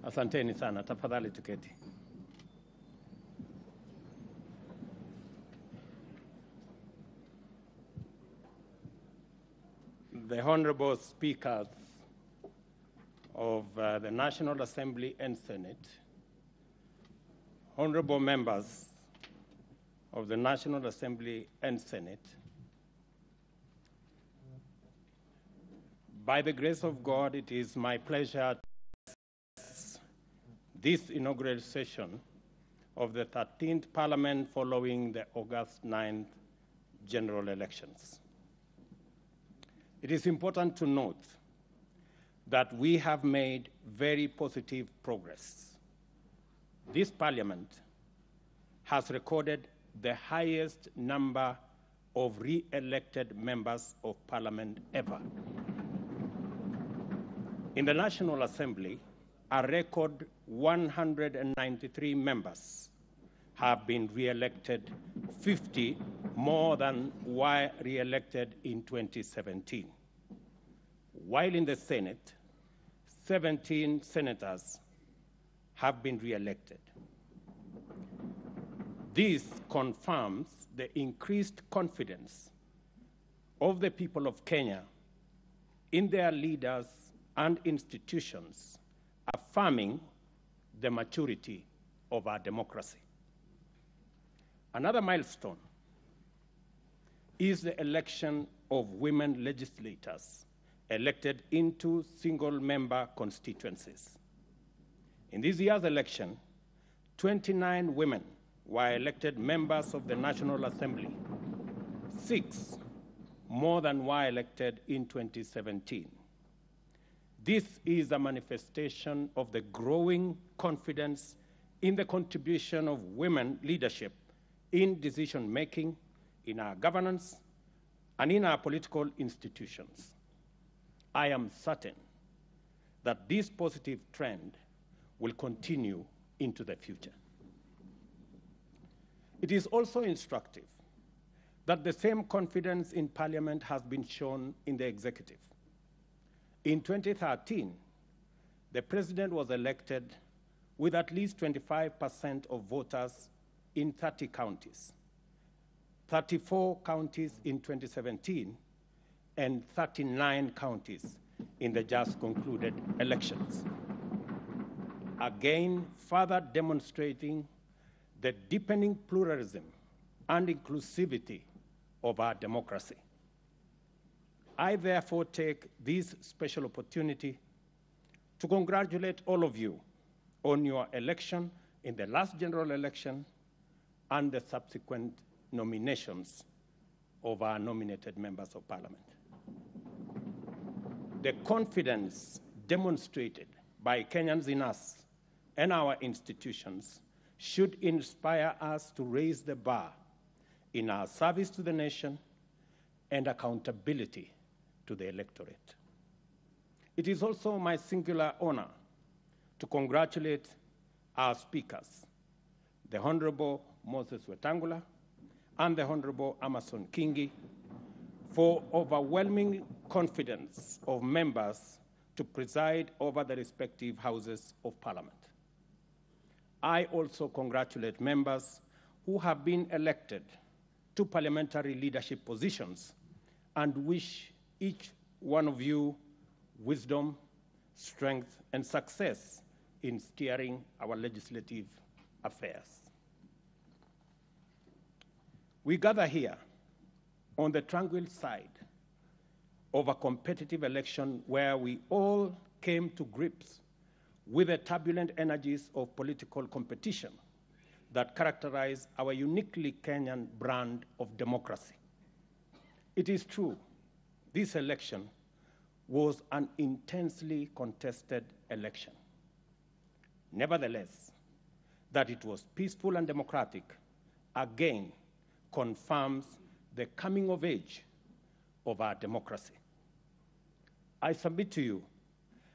Asanteni sana, tafadhali tuketi. The Honorable Speakers of the National Assembly and Senate, Honorable Members of the National Assembly and Senate, by the grace of God, it is my pleasure to this inaugural session of the 13th Parliament following the August 9th general elections. It is important to note that we have made very positive progress. This Parliament has recorded the highest number of re-elected members of Parliament ever. In the National Assembly, a record 193 members have been re-elected, 50 more than were re-elected in 2017. While in the Senate, 17 senators have been re-elected. This confirms the increased confidence of the people of Kenya in their leaders and institutions, affirming the maturity of our democracy. Another milestone is the election of women legislators elected into single-member constituencies. In this year's election, 29 women were elected members of the National Assembly, 6 more than were elected in 2017. This is a manifestation of the growing confidence in the contribution of women leadership in decision-making, in our governance, and in our political institutions. I am certain that this positive trend will continue into the future. It is also instructive that the same confidence in Parliament has been shown in the executive. In 2013, the President was elected with at least 25% of voters in 30 counties, 34 counties in 2017, and 39 counties in the just concluded elections. Again, further demonstrating the deepening pluralism and inclusivity of our democracy. I therefore take this special opportunity to congratulate all of you on your election in the last general election and the subsequent nominations of our nominated members of Parliament. The confidence demonstrated by Kenyans in us and our institutions should inspire us to raise the bar in our service to the nation and accountability to the electorate. It is also my singular honor to congratulate our speakers, the Honorable Moses Wetangula and the Honorable Amason Kingi, for overwhelming confidence of members to preside over the respective houses of Parliament. I also congratulate members who have been elected to parliamentary leadership positions and wish each one of you wisdom, strength, and success in steering our legislative affairs. We gather here on the tranquil side of a competitive election where we all came to grips with the turbulent energies of political competition that characterize our uniquely Kenyan brand of democracy. It is true, this election was an intensely contested election. Nevertheless, that it was peaceful and democratic again confirms the coming of age of our democracy. I submit to you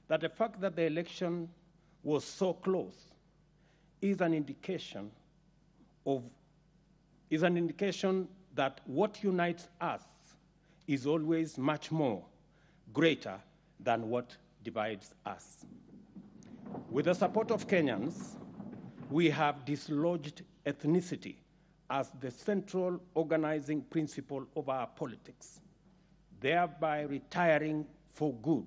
that the fact that the election was so close is an indication that what unites us is always much more greater than what divides us. With the support of Kenyans, we have dislodged ethnicity as the central organizing principle of our politics, thereby retiring for good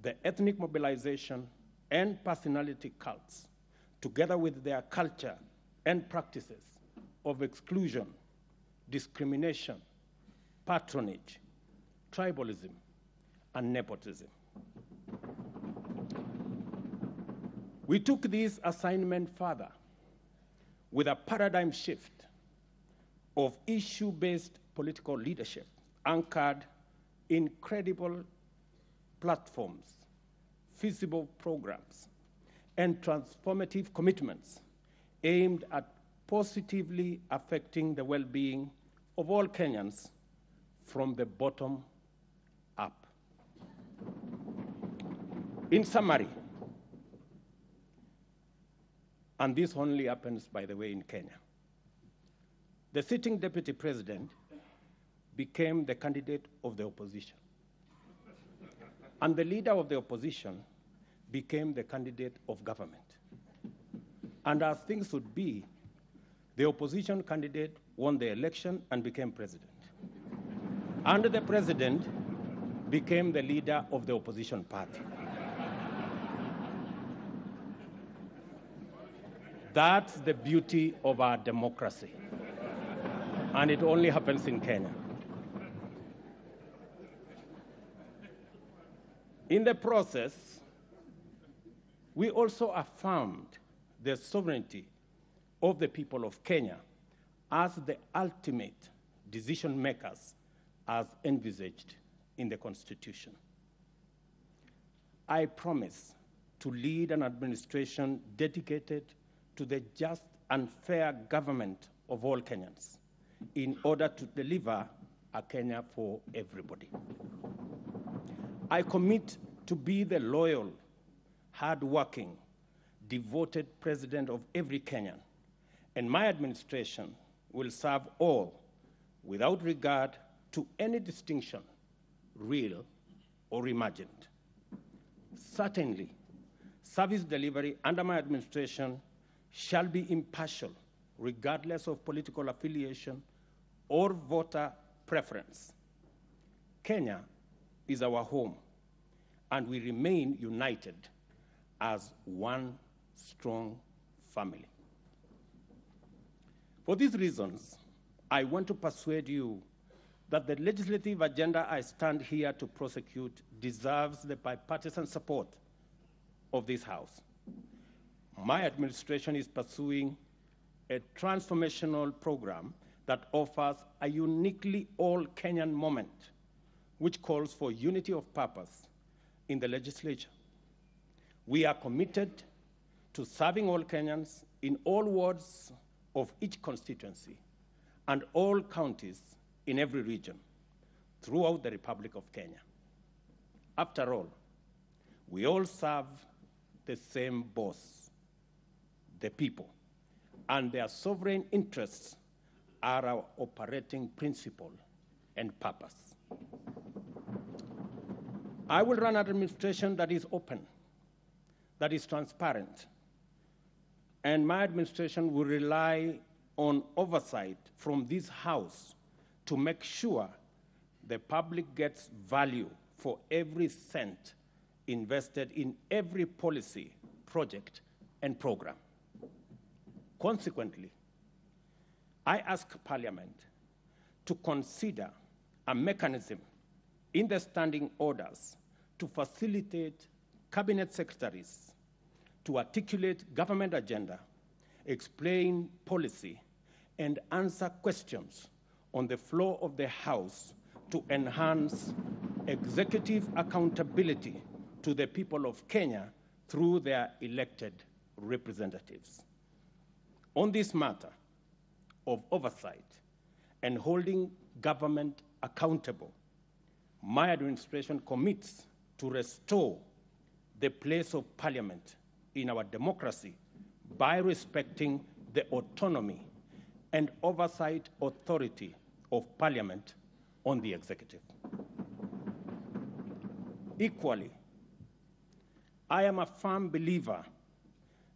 the ethnic mobilization and personality cults, together with their culture and practices of exclusion, discrimination, patronage, tribalism, and nepotism. We took this assignment further with a paradigm shift of issue-based political leadership anchored in credible platforms, feasible programs, and transformative commitments aimed at positively affecting the well-being of all Kenyans from the bottom up. In summary, and this only happens, by the way, in Kenya, the sitting deputy president became the candidate of the opposition, and the leader of the opposition became the candidate of government. And as things would be, the opposition candidate won the election and became president. And the president became the leader of the opposition party. That's the beauty of our democracy. And it only happens in Kenya. In the process, we also affirmed the sovereignty of the people of Kenya as the ultimate decision makers as envisaged in the Constitution. I promise to lead an administration dedicated to the just and fair government of all Kenyans in order to deliver a Kenya for everybody. I commit to be the loyal, hard-working, devoted president of every Kenyan, and my administration will serve all without regard to any distinction, real or imagined. Certainly, service delivery under my administration shall be impartial, regardless of political affiliation or voter preference. Kenya is our home, and we remain united as one strong family. For these reasons, I want to persuade you that the legislative agenda I stand here to prosecute deserves the bipartisan support of this House. My administration is pursuing a transformational program that offers a uniquely all-Kenyan moment, which calls for unity of purpose in the legislature. We are committed to serving all Kenyans in all wards of each constituency and all counties in every region throughout the Republic of Kenya. After all, we all serve the same boss, the people, and their sovereign interests are our operating principle and purpose. I will run an administration that is open, that is transparent, and my administration will rely on oversight from this House to make sure the public gets value for every cent invested in every policy, project, and program. Consequently, I ask Parliament to consider a mechanism in the standing orders to facilitate cabinet secretaries to articulate government agenda, explain policy, and answer questions on the floor of the House to enhance executive accountability to the people of Kenya through their elected representatives. On this matter of oversight and holding government accountable, my administration commits to restore the place of Parliament in our democracy by respecting the autonomy and oversight authority of Parliament on the executive. Equally, I am a firm believer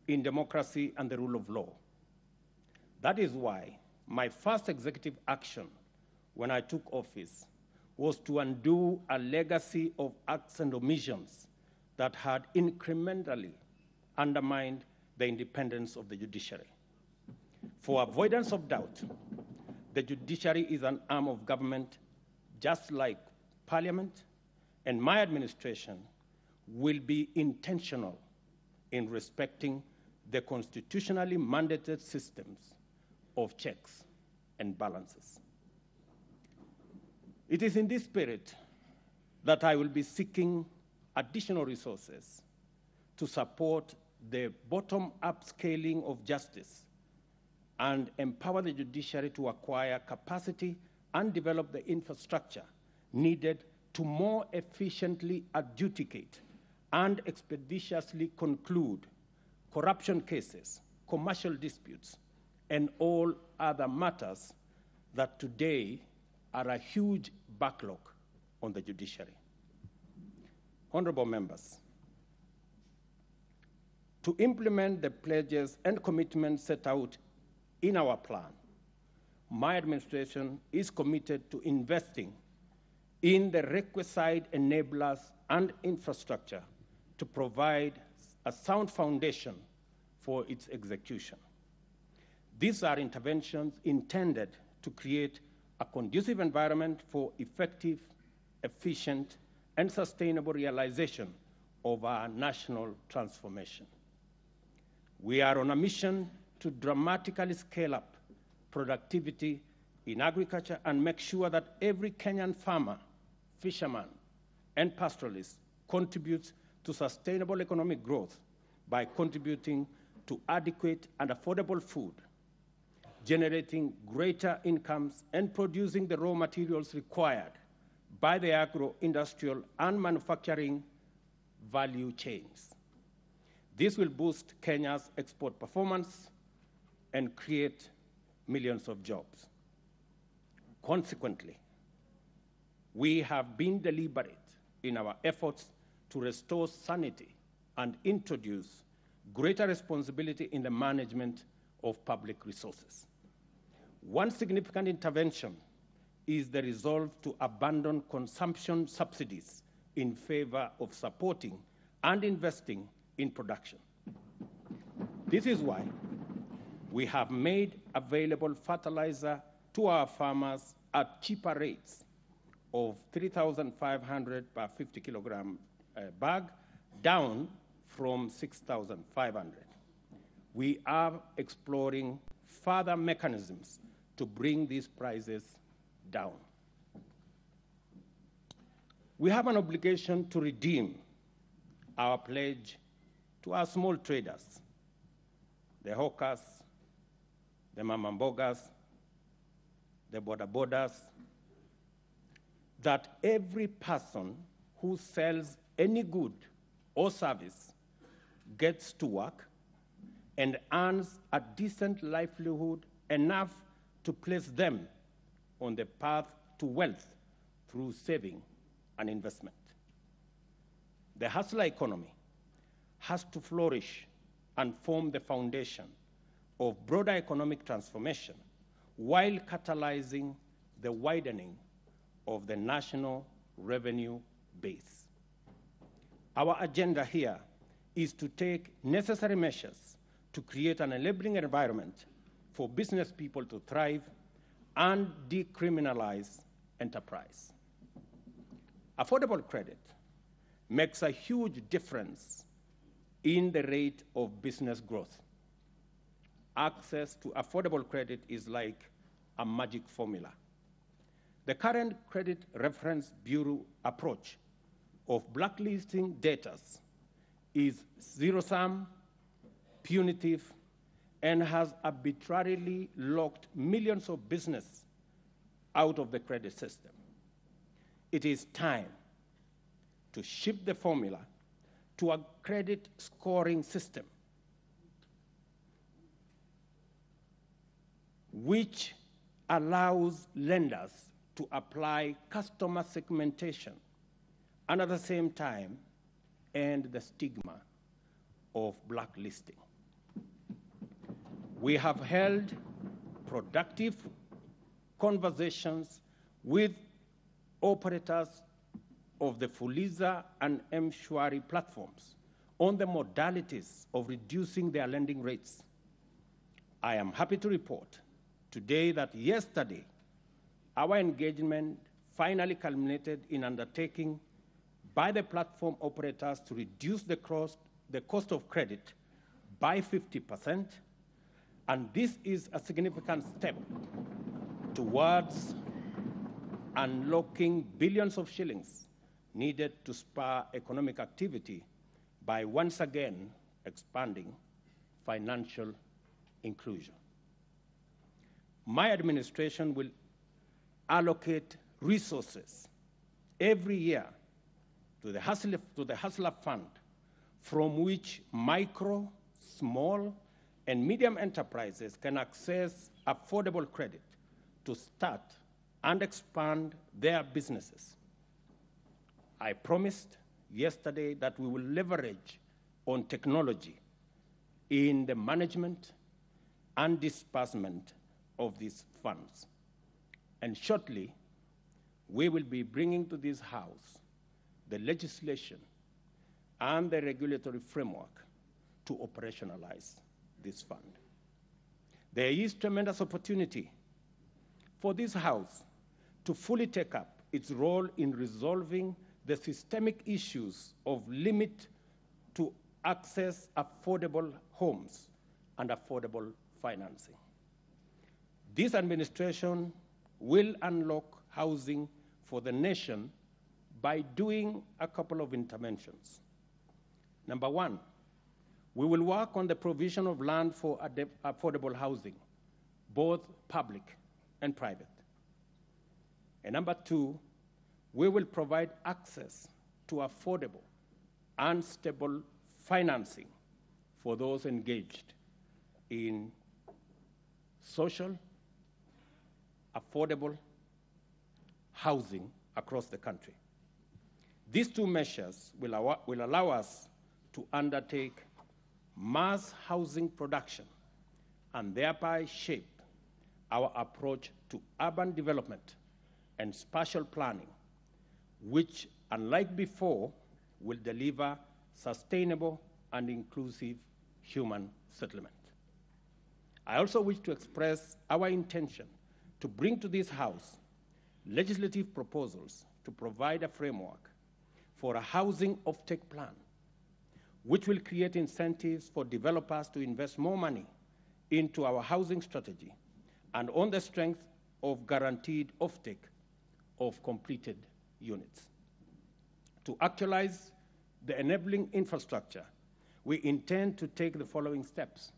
in democracy and the rule of law. That is why my first executive action when I took office was to undo a legacy of acts and omissions that had incrementally undermined the independence of the judiciary. For avoidance of doubt, the judiciary is an arm of government just like Parliament, and my administration will be intentional in respecting the constitutionally mandated systems of checks and balances. It is in this spirit that I will be seeking additional resources to support the bottom-up scaling of justice and empower the judiciary to acquire capacity and develop the infrastructure needed to more efficiently adjudicate and expeditiously conclude corruption cases, commercial disputes, and all other matters that today are a huge backlog on the judiciary. Honorable members, to implement the pledges and commitments set out in our plan, my administration is committed to investing in the requisite enablers and infrastructure to provide a sound foundation for its execution. These are interventions intended to create a conducive environment for effective, efficient, and sustainable realization of our national transformation. We are on a mission to dramatically scale up productivity in agriculture and make sure that every Kenyan farmer, fisherman, and pastoralist contributes to sustainable economic growth by contributing to adequate and affordable food, generating greater incomes, and producing the raw materials required by the agro-industrial and manufacturing value chains. This will boost Kenya's export performance and create millions of jobs. Consequently, we have been deliberate in our efforts to restore sanity and introduce greater responsibility in the management of public resources. One significant intervention is the resolve to abandon consumption subsidies in favor of supporting and investing in production. This is why we have made available fertilizer to our farmers at cheaper rates of 3,500 per 50 kilogram bag, down from 6,500. We are exploring further mechanisms to bring these prices down. We have an obligation to redeem our pledge to our small traders, the hawkers, the mamambogas, the bodabodas, that every person who sells any good or service gets to work and earns a decent livelihood enough to place them on the path to wealth through saving and investment. The hustler economy has to flourish and form the foundation of broader economic transformation while catalyzing the widening of the national revenue base. Our agenda here is to take necessary measures to create an enabling environment for business people to thrive and decriminalize enterprise. Affordable credit makes a huge difference in the rate of business growth. Access to affordable credit is like a magic formula. The current Credit Reference Bureau approach of blacklisting debtors is zero-sum, punitive, and has arbitrarily locked millions of business out of the credit system. It is time to shift the formula to a credit scoring system which allows lenders to apply customer segmentation and at the same time end the stigma of blacklisting. We have held productive conversations with operators of the Fuliza and M-Shwari platforms on the modalities of reducing their lending rates. I am happy to report today that yesterday, our engagement finally culminated in undertaking by the platform operators to reduce the cost of credit by 50%, and this is a significant step towards unlocking billions of shillings needed to spur economic activity by once again expanding financial inclusion. My administration will allocate resources every year to the Hustler Fund, from which micro, small, and medium enterprises can access affordable credit to start and expand their businesses. I promised yesterday that we will leverage on technology in the management and disbursement of these funds. And shortly, we will be bringing to this House the legislation and the regulatory framework to operationalize this fund. There is tremendous opportunity for this House to fully take up its role in resolving the systemic issues of limit to access affordable homes and affordable financing. This administration will unlock housing for the nation by doing a couple of interventions. Number one, we will work on the provision of land for affordable housing, both public and private. And number two, we will provide access to affordable and stable financing for those engaged in social, affordable housing across the country. These two measures will allow us to undertake mass housing production and thereby shape our approach to urban development and spatial planning, which, unlike before, will deliver sustainable and inclusive human settlement. I also wish to express our intention to bring to this House legislative proposals to provide a framework for a housing offtake plan, which will create incentives for developers to invest more money into our housing strategy and on the strength of guaranteed offtake of completed units. To actualize the enabling infrastructure, we intend to take the following steps.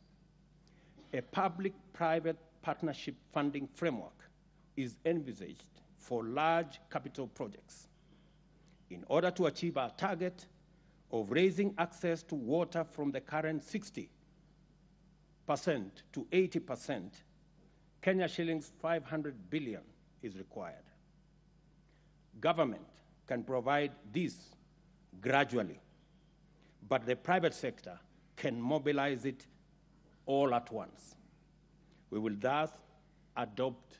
A public-private partnership funding framework is envisaged for large capital projects. In order to achieve our target of raising access to water from the current 60% to 80%, Kenya shillings 500 billion is required. Government can provide this gradually, but the private sector can mobilize it all at once. We will thus adopt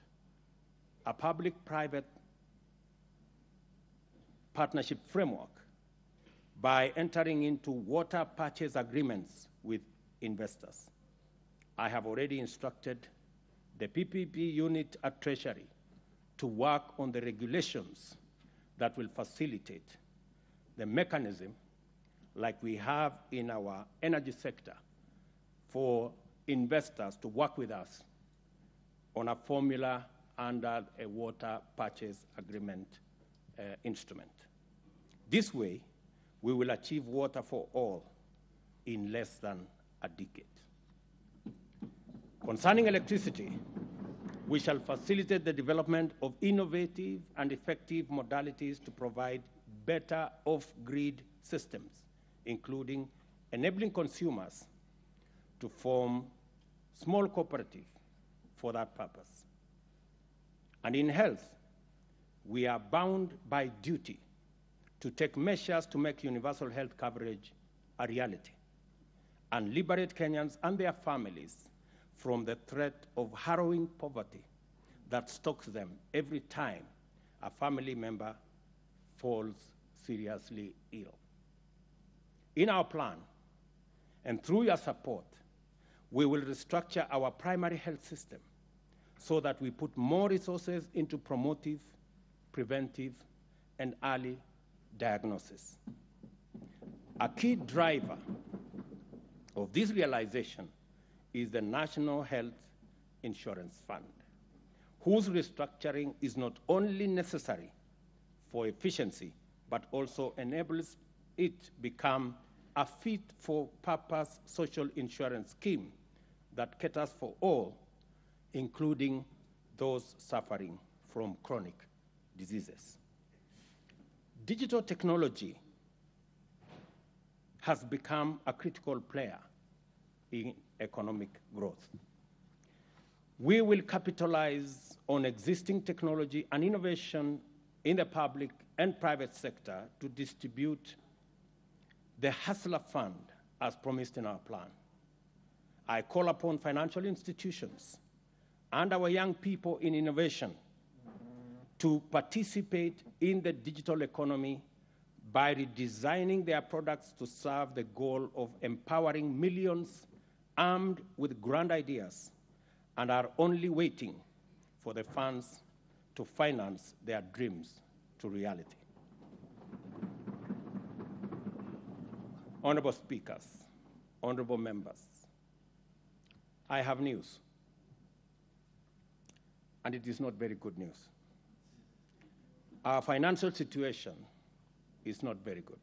a public-private partnership framework by entering into water purchase agreements with investors. I have already instructed the PPP unit at Treasury to work on the regulations that will facilitate the mechanism like we have in our energy sector for investors to work with us on a formula under a water purchase agreement instrument. This way, we will achieve water for all in less than a decade. Concerning electricity, we shall facilitate the development of innovative and effective modalities to provide better off-grid systems, including enabling consumers to form small cooperatives for that purpose. And in health, we are bound by duty to take measures to make universal health coverage a reality and liberate Kenyans and their families from the threat of harrowing poverty that stalks them every time a family member falls seriously ill. In our plan, and through your support, we will restructure our primary health system so that we put more resources into promotive, preventive, and early diagnosis. A key driver of this realization is the National Health Insurance Fund, whose restructuring is not only necessary for efficiency, but also enables it become a fit-for-purpose social insurance scheme that caters for all, including those suffering from chronic diseases. Digital technology has become a critical player in economic growth. We will capitalize on existing technology and innovation in the public and private sector to distribute the Hustler Fund as promised in our plan. I call upon financial institutions and our young people in innovation to participate in the digital economy by redesigning their products to serve the goal of empowering millions armed with grand ideas and are only waiting for the funds to finance their dreams to reality. Honorable speakers, honorable members, I have news, and it is not very good news. Our financial situation is not very good.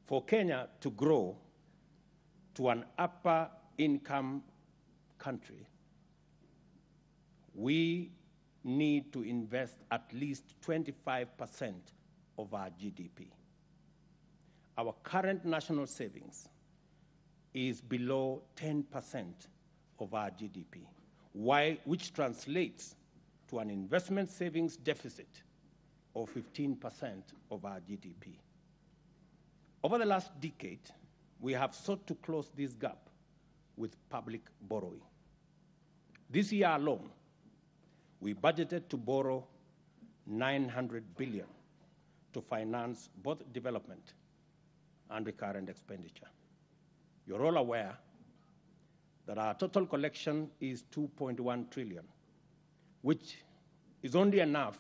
For Kenya to grow to an upper income country, we need to invest at least 25% of our GDP. Our current national savings is below 10% of our GDP, which translates to an investment savings deficit of 15% of our GDP. Over the last decade, we have sought to close this gap with public borrowing. This year alone, we budgeted to borrow 900 billion to finance both development and recurrent expenditure. You're all aware that our total collection is 2.1 trillion, which is only enough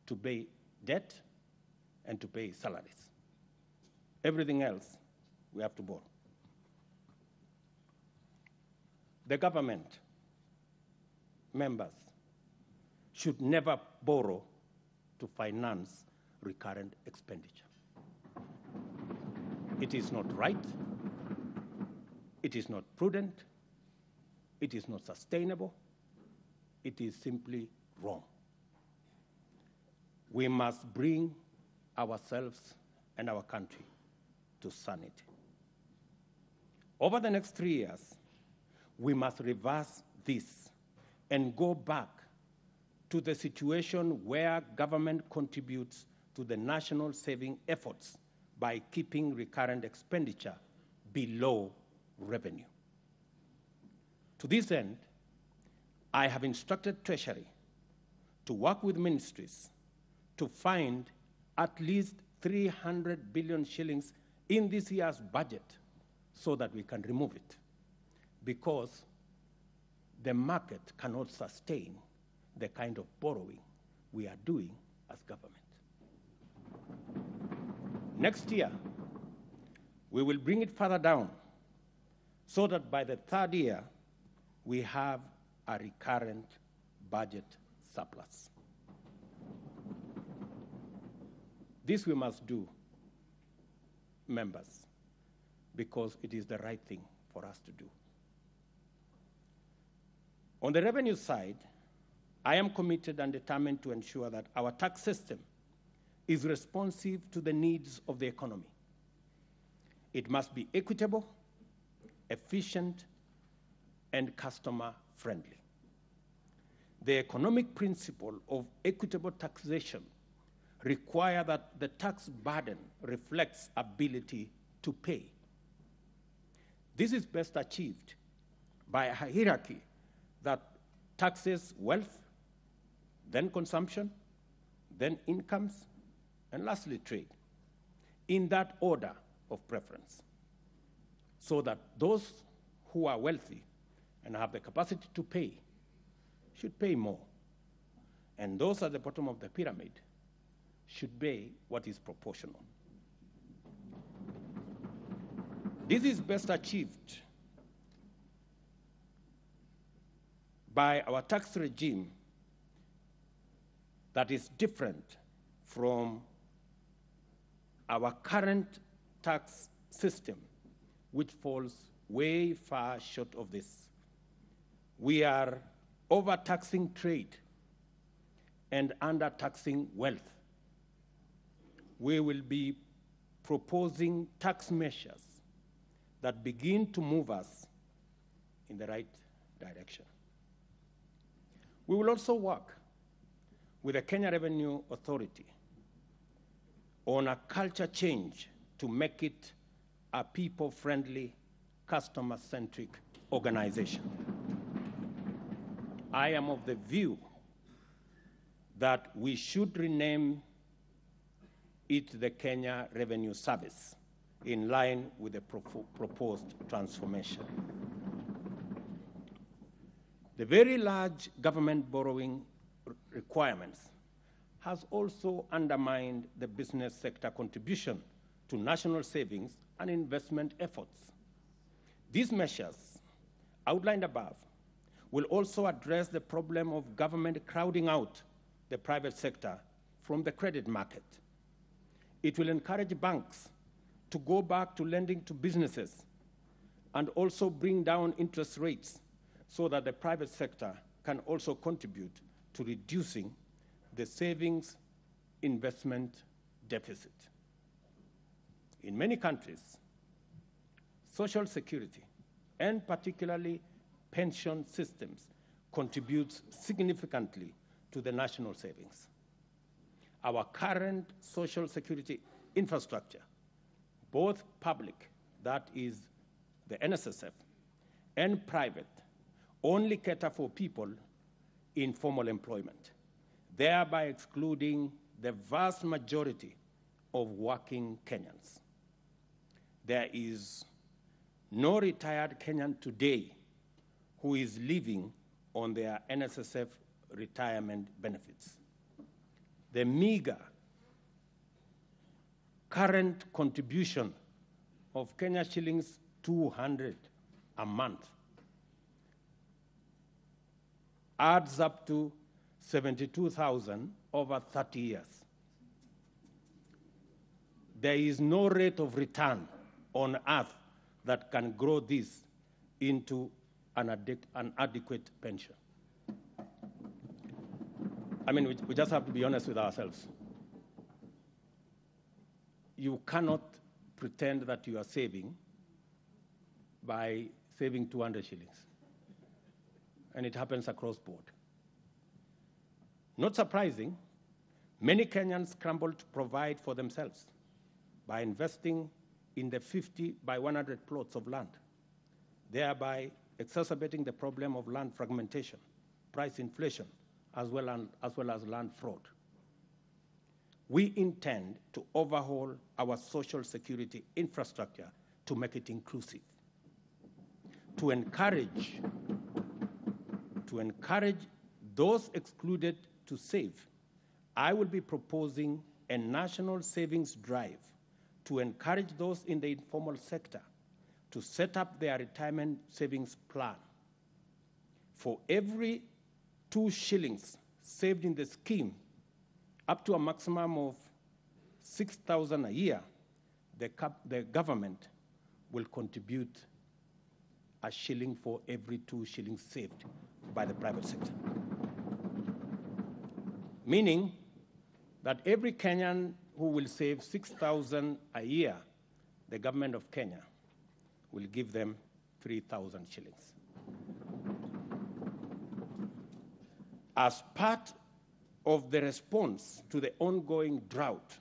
to pay debt and to pay salaries. Everything else, we have to borrow. The government, members, should never borrow to finance recurrent expenditure. It is not right, it is not prudent, it is not sustainable, it is simply wrong. We must bring ourselves and our country to sanity. Over the next 3 years, we must reverse this and go back to the situation where government contributes to the national saving efforts by keeping recurrent expenditure below revenue. To this end, I have instructed Treasury to work with ministries to find at least 300 billion shillings in this year's budget so that we can remove it, because the market cannot sustain the kind of borrowing we are doing as government. Next year, we will bring it further down so that by the third year, we have a recurrent budget surplus. This we must do, members, because it is the right thing for us to do. On the revenue side, I am committed and determined to ensure that our tax system is responsive to the needs of the economy. It must be equitable, efficient, and customer-friendly. The economic principle of equitable taxation require that the tax burden reflects ability to pay. This is best achieved by a hierarchy that taxes wealth, then consumption, then incomes, and lastly trade, in that order of preference, so that those who are wealthy and have the capacity to pay should pay more, and those at the bottom of the pyramid should pay what is proportional. This is best achieved by our tax regime that is different from our current tax system, which falls way far short of this. We are overtaxing trade and undertaxing wealth. We will be proposing tax measures that begin to move us in the right direction. We will also work with the Kenya Revenue Authority on a culture change to make it a people-friendly, customer-centric organization. I am of the view that we should rename it the Kenya Revenue Service in line with the proposed transformation. The very large government borrowing requirements has also undermined the business sector contribution to national savings and investment efforts. These measures outlined above will also address the problem of government crowding out the private sector from the credit market. It will encourage banks to go back to lending to businesses and also bring down interest rates so that the private sector can also contribute to reducing the savings investment deficit. In many countries, social security, and particularly pension systems, contributes significantly to the national savings. Our current social security infrastructure, both public, that is the NSSF, and private, only cater for people in formal employment, thereby excluding the vast majority of working Kenyans. There is no retired Kenyan today who is living on their NSSF retirement benefits. The meager current contribution of Kenya shillings 200 a month adds up to 72,000 over 30 years. There is no rate of return on earth that can grow this into an adequate pension. I mean, we just have to be honest with ourselves. You cannot pretend that you are saving by saving 200 shillings. And it happens across board. Not surprising, many Kenyans scramble to provide for themselves by investing in the 50 by 100 plots of land, thereby exacerbating the problem of land fragmentation, price inflation, as well as land fraud. We intend to overhaul our social security infrastructure to make it inclusive, to encourage those excluded to save. I will be proposing a national savings drive to encourage those in the informal sector to set up their retirement savings plan. For every 2 shillings saved in the scheme, up to a maximum of 6,000 a year, the government will contribute a shilling for every 2 shillings saved by the private sector. Meaning that every Kenyan who will save 6,000 a year, the government of Kenya will give them 3,000 shillings. As part of the response to the ongoing drought,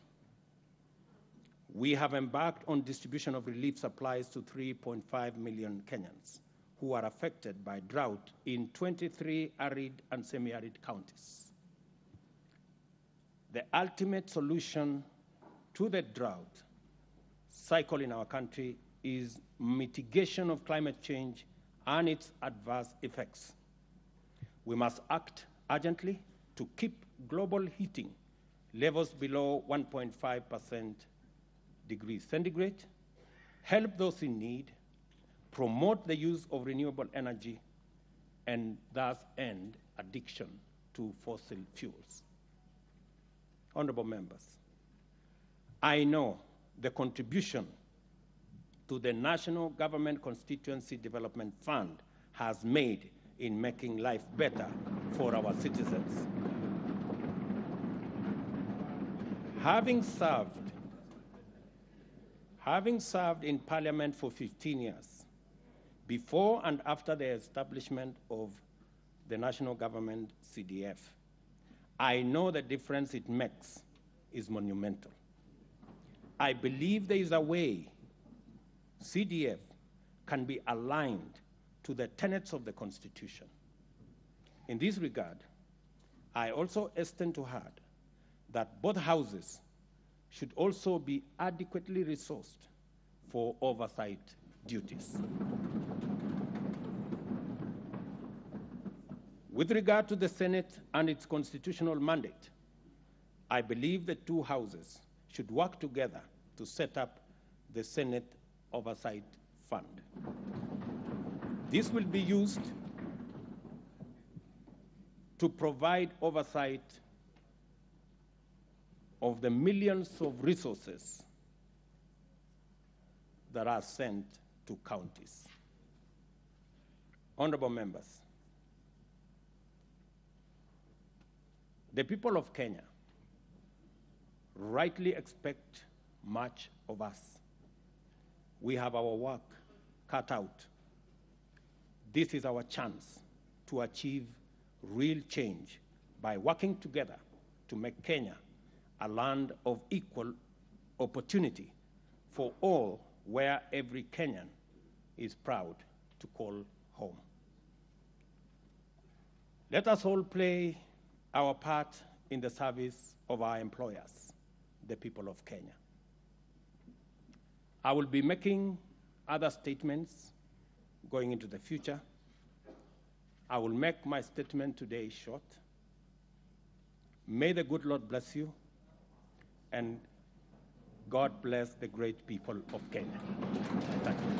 we have embarked on distribution of relief supplies to 3.5 million Kenyans who are affected by drought in 23 arid and semi-arid counties. The ultimate solution to the drought cycle in our country is mitigation of climate change and its adverse effects. We must act urgently to keep global heating levels below 1.5 degrees centigrade, help those in need, promote the use of renewable energy, and thus end addiction to fossil fuels. Honorable members, I know the contribution to the National Government Constituency Development Fund has made in making life better for our citizens. Having served in Parliament for 15 years, before and after the establishment of the National Government CDF, I know the difference it makes is monumental. I believe there is a way CDF can be aligned to the tenets of the Constitution. In this regard, I also extend to heart that both houses should also be adequately resourced for oversight duties. With regard to the Senate and its constitutional mandate, I believe the two houses should work together to set up the Senate Oversight Fund. This will be used to provide oversight of the millions of resources that are sent to counties. Honorable members, the people of Kenya rightly expect much of us. We have our work cut out. This is our chance to achieve real change by working together to make Kenya a land of equal opportunity for all, where every Kenyan is proud to call home. Let us all play our part in the service of our employers, the people of Kenya. I will be making other statements going into the future. I will make my statement today short. May the good Lord bless you, and God bless the great people of Kenya. Thank you.